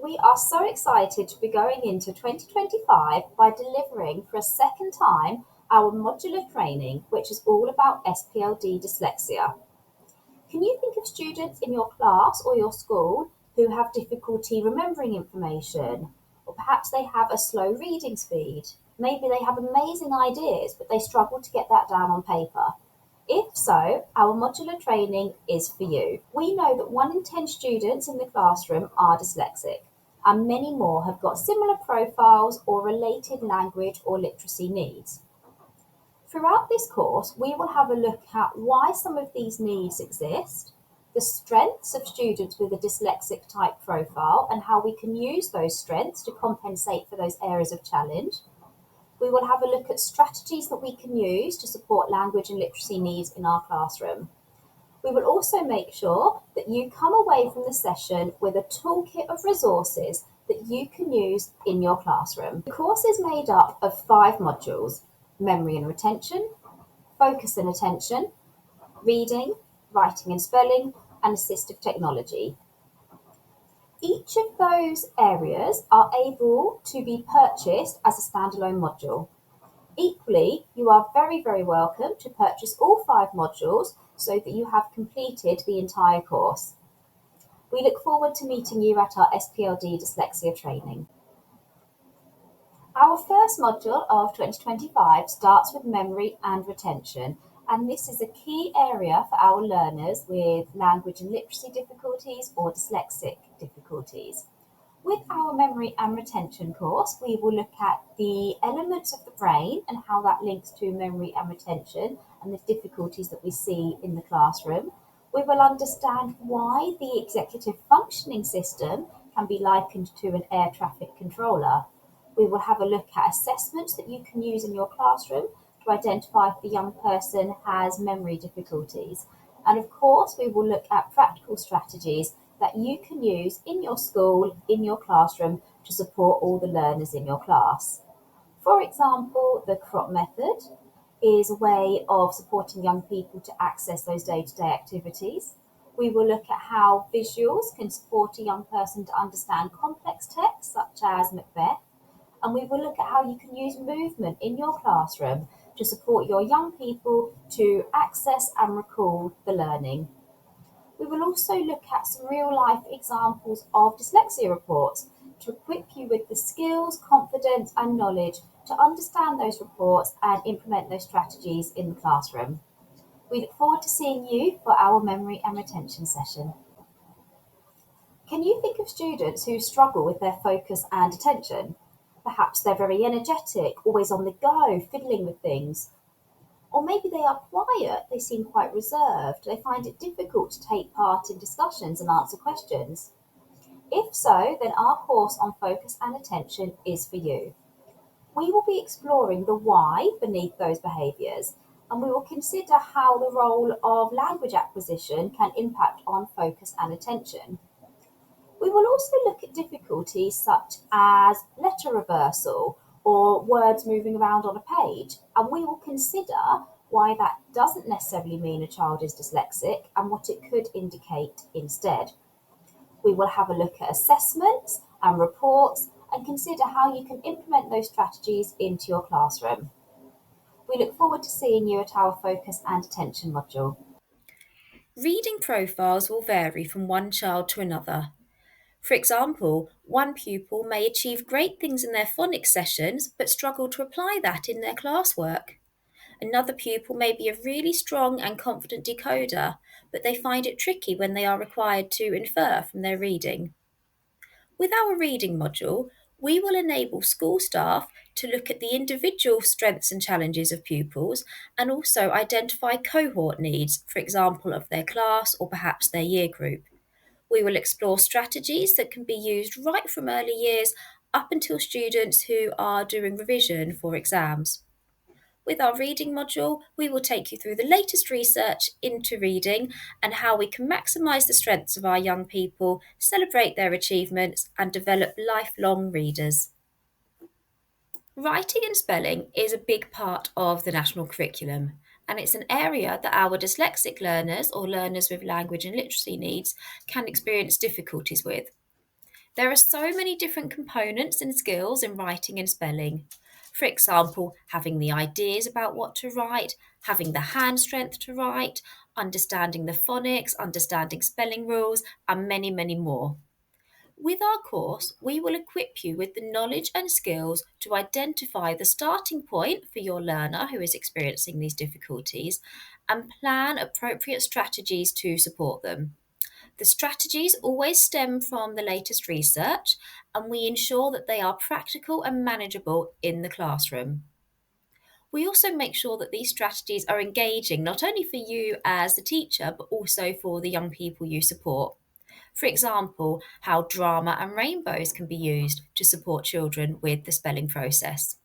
We are so excited to be going into 2025 by delivering for a second time our modular training, which is all about SpLD dyslexia. Can you think of students in your class or your school who have difficulty remembering information? Or perhaps they have a slow reading speed. Maybe they have amazing ideas, but they struggle to get that down on paper. If so, our modular training is for you. We know that 1 in 10 students in the classroom are dyslexic, and many more have got similar profiles or related language or literacy needs. Throughout this course, we will have a look at why some of these needs exist, the strengths of students with a dyslexic type profile, and how we can use those strengths to compensate for those areas of challenge. We will have a look at strategies that we can use to support language and literacy needs in our classroom. We will also make sure that you come away from the session with a toolkit of resources that you can use in your classroom. The course is made up of 5 modules: memory and retention, focus and attention, reading, writing and spelling, and assistive technology. Each of those areas are able to be purchased as a standalone module. Equally, you are very, very welcome to purchase all 5 modules so that you have completed the entire course. We look forward to meeting you at our SpLD Dyslexia training. Our first module of 2025 starts with memory and retention, and this is a key area for our learners with language and literacy difficulties or dyslexic difficulties. With our memory and retention course, we will look at the elements of the brain and how that links to memory and retention and the difficulties that we see in the classroom. We will understand why the executive functioning system can be likened to an air traffic controller. We will have a look at assessments that you can use in your classroom to identify if the young person has memory difficulties. And of course, we will look at practical strategies that you can use in your school, in your classroom, to support all the learners in your class. For example, the CROP method is a way of supporting young people to access those day-to-day activities. We will look at how visuals can support a young person to understand complex text, such as Macbeth. And we will look at how you can use movement in your classroom to support your young people to access and recall the learning. We will also look at some real-life examples of dyslexia reports to equip you with the skills, confidence, and knowledge to understand those reports and implement those strategies in the classroom. We look forward to seeing you for our memory and retention session. Can you think of students who struggle with their focus and attention? Perhaps they're very energetic, always on the go, fiddling with things. Or maybe they are quiet, they seem quite reserved, they find it difficult to take part in discussions and answer questions. If so, then our course on focus and attention is for you. We will be exploring the why beneath those behaviours, and we will consider how the role of language acquisition can impact on focus and attention. We will also look at difficulties such as letter reversal or words moving around on a page, and we will consider why that doesn't necessarily mean a child is dyslexic and what it could indicate instead. We will have a look at assessments and reports and consider how you can implement those strategies into your classroom. We look forward to seeing you at our focus and attention module. Reading profiles will vary from one child to another. For example, one pupil may achieve great things in their phonics sessions but struggle to apply that in their classwork. Another pupil may be a really strong and confident decoder, but they find it tricky when they are required to infer from their reading. With our reading module, we will enable school staff to look at the individual strengths and challenges of pupils and also identify cohort needs, for example, of their class or perhaps their year group. We will explore strategies that can be used right from early years up until students who are doing revision for exams. With our reading module, we will take you through the latest research into reading and how we can maximise the strengths of our young people, celebrate their achievements, and develop lifelong readers. Writing and spelling is a big part of the national curriculum, and it's an area that our dyslexic learners or learners with language and literacy needs can experience difficulties with. There are so many different components and skills in writing and spelling. For example, having the ideas about what to write, having the hand strength to write, understanding the phonics, understanding spelling rules, and many, many more. With our course, we will equip you with the knowledge and skills to identify the starting point for your learner who is experiencing these difficulties and plan appropriate strategies to support them. The strategies always stem from the latest research, and we ensure that they are practical and manageable in the classroom. We also make sure that these strategies are engaging not only for you as the teacher, but also for the young people you support. For example, how drama and rainbows can be used to support children with the spelling process.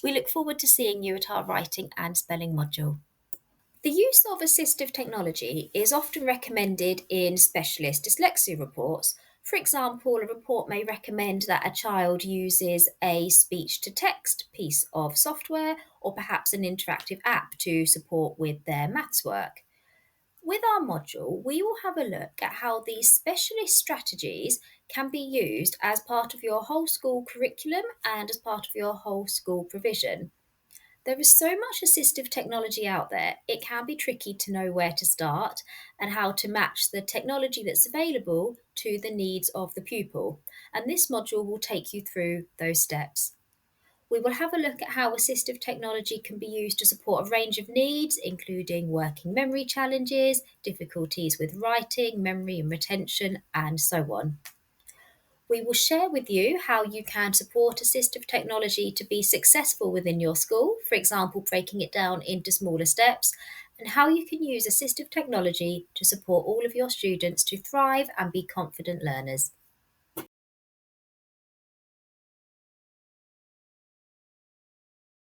We look forward to seeing you at our writing and spelling module. The use of assistive technology is often recommended in specialist dyslexia reports. For example, a report may recommend that a child uses a speech to text piece of software or perhaps an interactive app to support with their maths work. With our module, we will have a look at how these specialist strategies can be used as part of your whole school curriculum and as part of your whole school provision. There is so much assistive technology out there, it can be tricky to know where to start and how to match the technology that's available to the needs of the pupil. And this module will take you through those steps. We will have a look at how assistive technology can be used to support a range of needs, including working memory challenges, difficulties with writing, memory and retention, and so on. We will share with you how you can support assistive technology to be successful within your school, for example, breaking it down into smaller steps, and how you can use assistive technology to support all of your students to thrive and be confident learners.